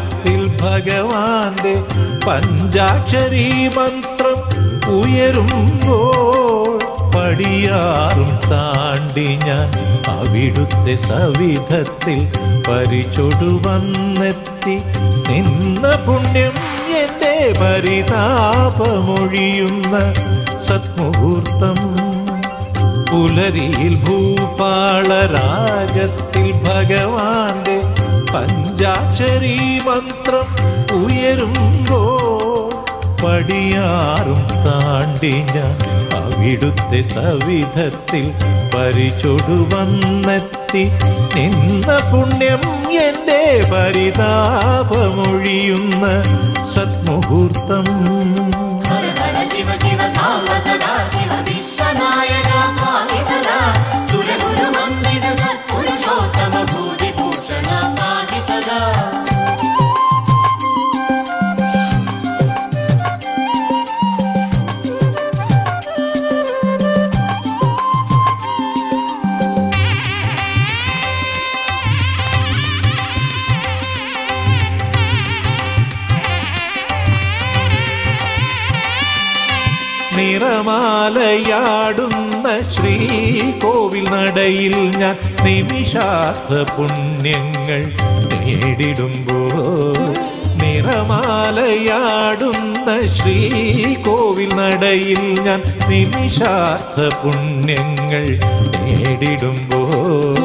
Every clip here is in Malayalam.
രാഗത്തിൽ ഭഗവാന്റെ പഞ്ചാക്ഷരി മന്ത്രം ഉയരുമ്പോൾ പടിയാറും താണ്ടി ഞാൻ അവിടുത്തെ സവിധത്തിൽ പരിചൊടുവന്നെത്തി നിന്ന പുണ്യം എൻ്റെ പരിതാപമൊഴിയുന്ന സത്മുഹൂർത്തം. പുലരിയിൽ ഭൂപാളരാഗത്തിൽ ഭഗവാന്റെ പഞ്ചാക്ഷരി മന്ത്രം ഉയരുമ്പോൾ പടിയാറും താണ്ടി ഞാൻ അവിടുത്തെ സവിധത്തിൽ പരിചൊടുവന്നെത്തി നിന്ന പുണ്യം എൻ്റെ പരിതാപമൊഴിയുന്ന സത്മുഹൂർത്തം. നിറമാലയാടുന്ന ശ്രീകോവിൽ നടയിൽ ഞാൻ നിമിഷാർത്ഥ പുണ്യങ്ങൾ നേടിടുമ്പോൾ നിറമാലയാടുന്ന ശ്രീകോവിൽ നടയിൽ ഞാൻ നിമിഷാർത്ഥ പുണ്യങ്ങൾ നേടിടുമ്പോൾ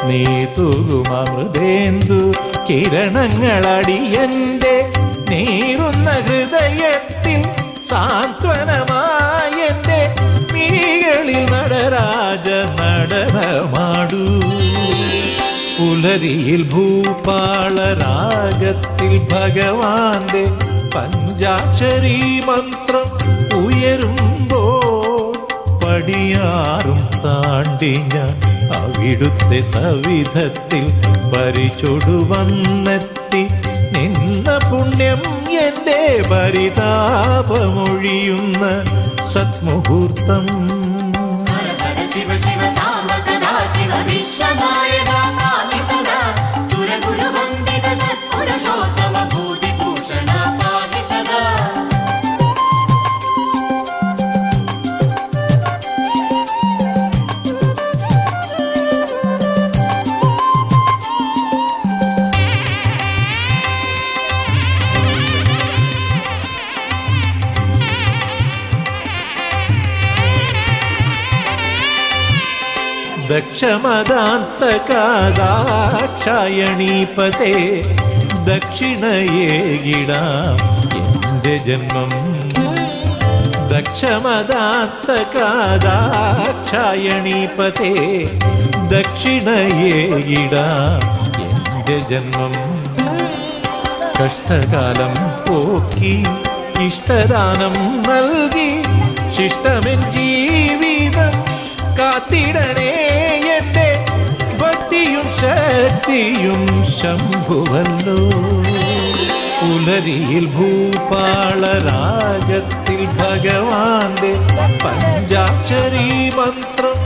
നീ തൂകുമൃതേന്ദു കിരണങ്ങളടിയന്റെ നീറുന്ന ഹൃദയത്തിൽ സാന്ത്വനമായെന്റെ മിഴികളിൽ നടരാജ നടനമാടൂ. പുലരിയിൽ ഭൂപാളരാഗത്തിൽ ഭഗവാന്റെ പഞ്ചാക്ഷരി മന്ത്രം ഉയരുമ്പോൾ പടിയാറും താണ്ടി ഞാൻ അവിടുത്തെ സവിധത്തിൽ പരിചൊടുവന്നെത്തി നിന്ന പുണ്യം എൻ്റെ പരിതാപമൊഴിയുന്ന സത്മുഹൂർത്തം. ദക്ഷമദാന്തകാദാക്ഷായണീപതേ ദക്ഷിണയേകിടാം എൻ്റെ ജന്മം. ദക്ഷമദാന്തകാദാക്ഷായണീപതേ ദക്ഷിണയേകിടാം എൻ്റെ ജന്മം. കഷ്ടകാലം പോക്കി ഇഷ്ടദാനം നൽകി ശിഷ്ടമെൻ ജീവിതം കാത്തിടണേ എൻ്റെ ഭക്തിയും ശക്തിയും ശംഭുവല്ലോ. പുലരിയിൽ ഭൂപാളരാഗത്തിൽ ഭഗവാന്റെ പഞ്ചാക്ഷരി മന്ത്രം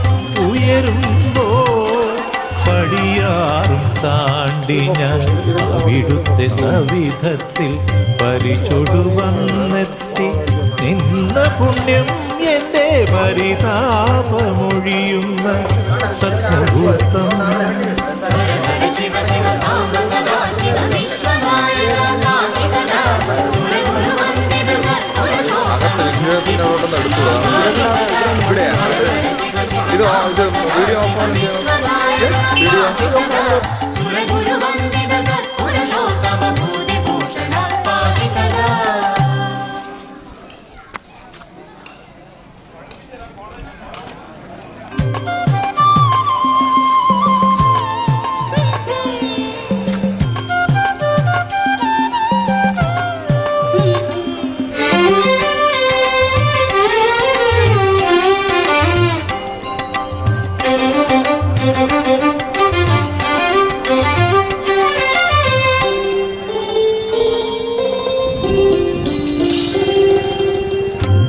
ഉയരുമ്പോൾ പടിയാറും താണ്ടി ഞാൻ അവിടുത്തെ സവിധത്തിൽ പരിചൊടുവന്നെത്തി നിന്ന പുണ്യം എൻ്റെ പരിതാപമൊഴിയുന്ന സത്മുഹൂർത്തം.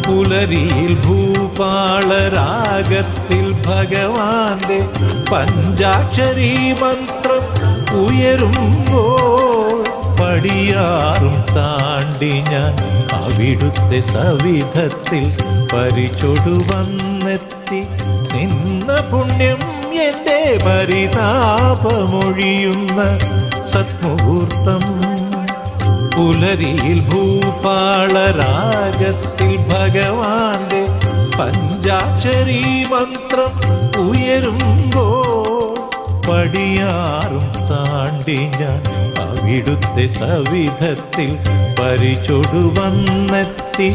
പുലരിയിൽ ഭൂപാളരാഗത്തിൽ ഭഗവാന്റെ പഞ്ചാക്ഷരി മന്ത്രം ഉയരുമ്പോൾ താണ്ടി ഞാൻ അവിടുത്തെ സവിധത്തിൽ പരിചൊടുവന്നെത്തി നിന്ന പുണ്യം എൻ്റെ പരിതാപമൊഴിയുന്ന സത്മുഹൂർത്തം പുലരിയിൽ ഭൂപാളരാഗത്തിൽ ഭഗവാന്റെ പഞ്ചാക്ഷരീ മന്ത്രം ഉയരുമ്പോ പടിയാറും താണ്ടി ഞാൻ അവിടുത്തെ സവിധത്തിൽ പരിചൊടുവന്നെത്തി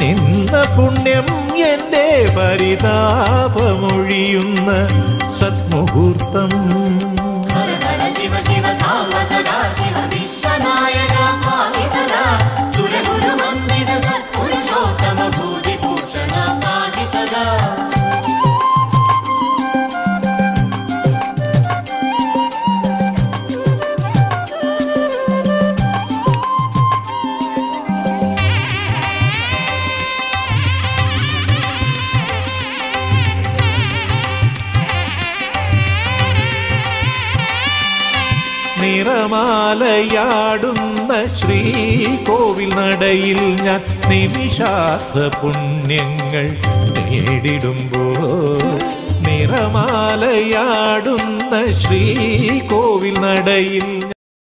നിന്ന പുണ്യം എൻ്റെ പരിതാപമൊഴിയുന്ന സത്മുഹൂർത്തം നിറമാലയാടുന്ന ശ്രീകോവിൽ നടയിൽ ഞാൻ നിമിഷാർത്ഥ പുണ്യങ്ങൾ നേടിടുമ്പോൾ നിറമാലയാടുന്ന ശ്രീകോവിൽ നടയിൽ